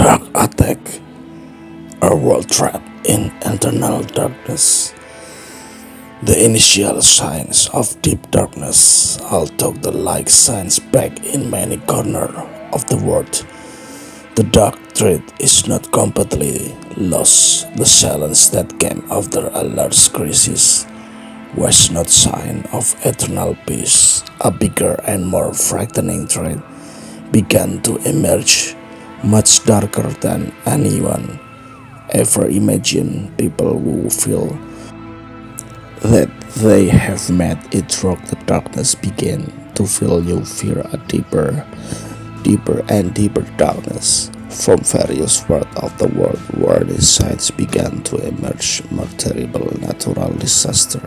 Dark Attack, a world trapped in eternal darkness. The initial signs of deep darkness, although the light shines back in many corners of the world. The dark thread is not completely lost. The silence that came after a large crisis was not sign of eternal peace. A bigger and more frightening threat began to emerge, much darker than anyone ever imagined. People who feel that they have met it through the darkness began to feel new fear, a deeper and deeper darkness from various parts of the world where the signs began to emerge, more terrible natural disaster,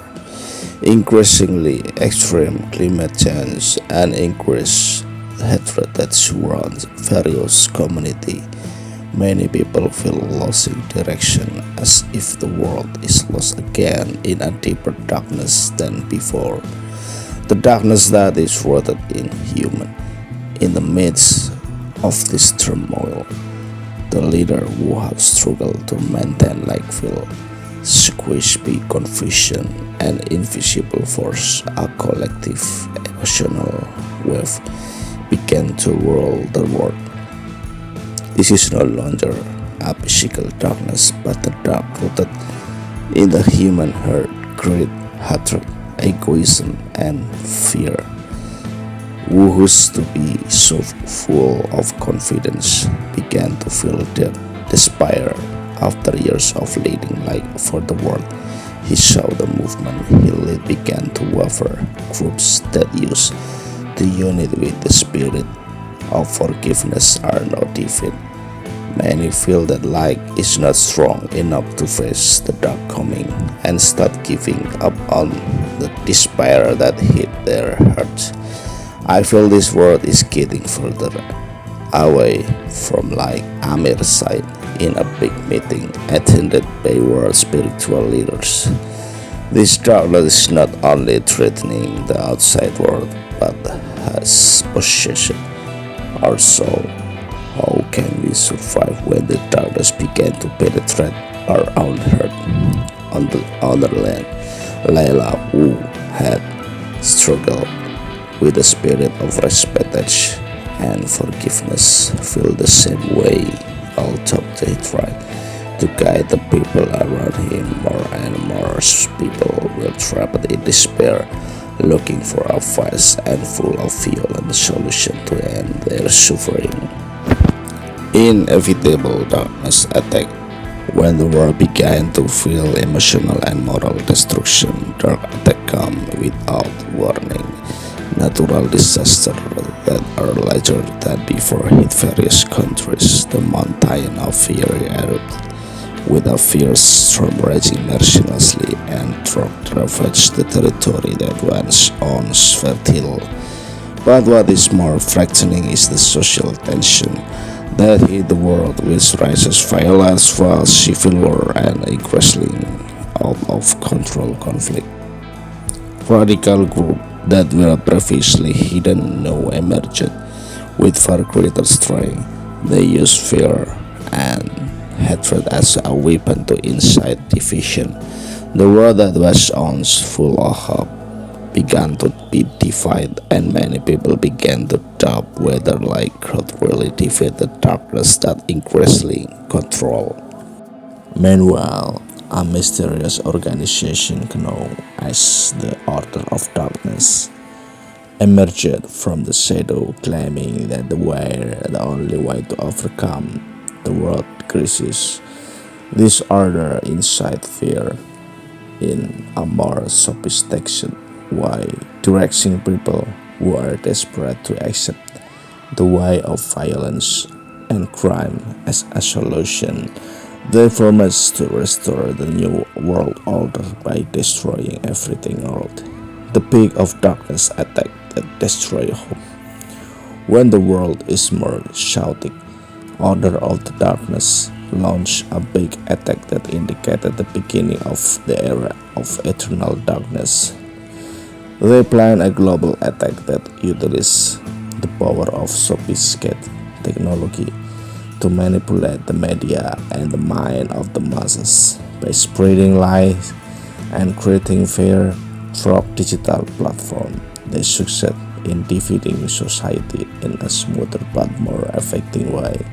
increasingly extreme climate change, and increased hatred that surrounds various communities. Many people feel losing direction, as if the world is lost again in a deeper darkness than before. The darkness that is rooted in human. In the midst of this turmoil, the leader who have struggled to maintain like feel squished by confusion and invisible force, a collective emotional wave began to rule the world. This is no longer a physical darkness, but a dark rooted in the human heart, greed, hatred, egoism, and fear. Who used to be so full of confidence began to feel despair after years of leading light for the world. He saw the movement he led began to waver. Groups that use the unit with the spirit of forgiveness are now defeated. Many feel that light is not strong enough to face the dark coming and start giving up on the despair that hit their hearts. I feel this world is getting further away from light. Amir said in a big meeting attended by world spiritual leaders. This darkness is not only threatening the outside world but has possessed our soul. How can we survive when the darkness began to penetrate our own heart? On the other hand, Layla, who had struggled with the spirit of respect and forgiveness, feel the same way. Although they tried to guide the people around him, more and more people were trapped in despair, looking for a fast and full of violent solution to end their suffering. Inevitable darkness attacked. When the world began to feel emotional and moral destruction, dark attack come without warning. Natural disasters that are larger than before hit various countries. The mountain of fury erupted, with a fierce storm raging mercilessly and ravaged the territory that once fertile. But what is more frightening is the social tension that hit the world, which rises violence, civil war, and increasingly out of control conflict. Radical groups that were previously hidden now emerged with far greater strength. They use fear and hatred as a weapon to incite division. The world that was once full of hope began to be divided, and many people began to doubt whether light could really defeat the darkness that increasingly control. Meanwhile, a mysterious organization known as the Order of Darkness emerged from the shadow, claiming that the only way to overcome the world crisis. This order incites fear in a more sophisticated way, directing people who are desperate to accept the way of violence and crime as a solution. They promise to restore the new world order by destroying everything old. The peak of darkness attack that destroy hope. When the world is more chaotic, Order of the Darkness launched a big attack that indicated the beginning of the era of eternal darkness. They planned a global attack that utilized the power of sophisticated technology to manipulate the media and the mind of the masses by spreading lies and creating fear through digital platform. They succeed in defeating society in a smoother but more effective way.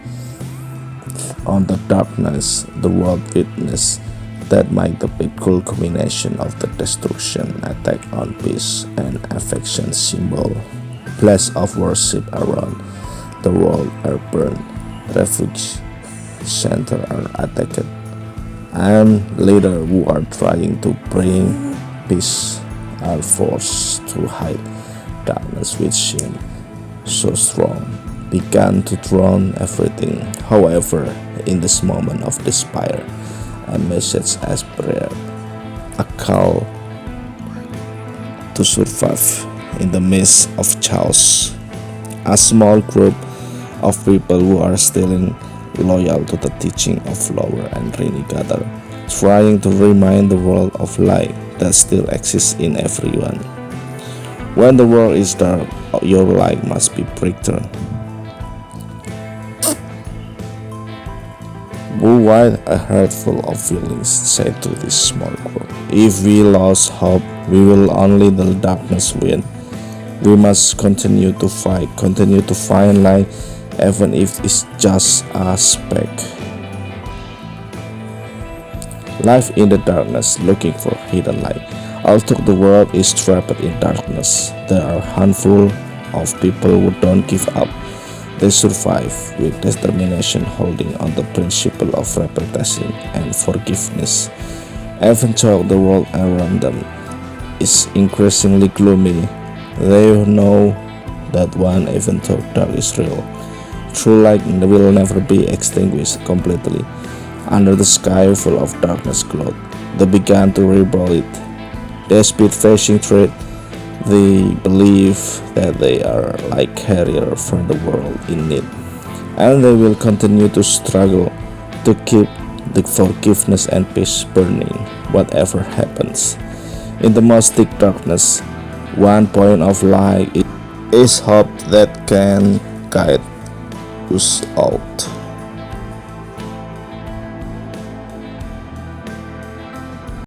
On the darkness, the world witnessed that make the cool combination of the destruction, attack on peace, and affection symbol. Place of worship around the world are burned, refuge center are attacked, and leaders who are trying to bring peace are forced to hide darkness with shame so strong began to drown everything. However, in this moment of despair, a message as prayer, a call to survive in the midst of chaos. A small group of people who are still loyal to the teaching of Lower and Rini gather, trying to remind the world of light that still exists in everyone. When the world is dark, your light must be breakthrough. Who write a heart full of feelings said to this small group, if we lose hope, we will only the darkness win. We must continue to fight, continue to find light, even if it's just a speck. Life in the darkness, looking for hidden light. Although the world is trapped in darkness, there are a handful of people who don't give up. They survive with determination, holding on the principle of repetition and forgiveness. Even though the world around them is increasingly gloomy, they know that one even though dark is real. True light will never be extinguished completely. Under the sky full of darkness cloud, they began to rebuild it. Despite facing threat, they believe that they are like carrier for the world in need, and they will continue to struggle to keep the forgiveness and peace burning, whatever happens. In the most thick darkness, one point of light is hope that can guide us out.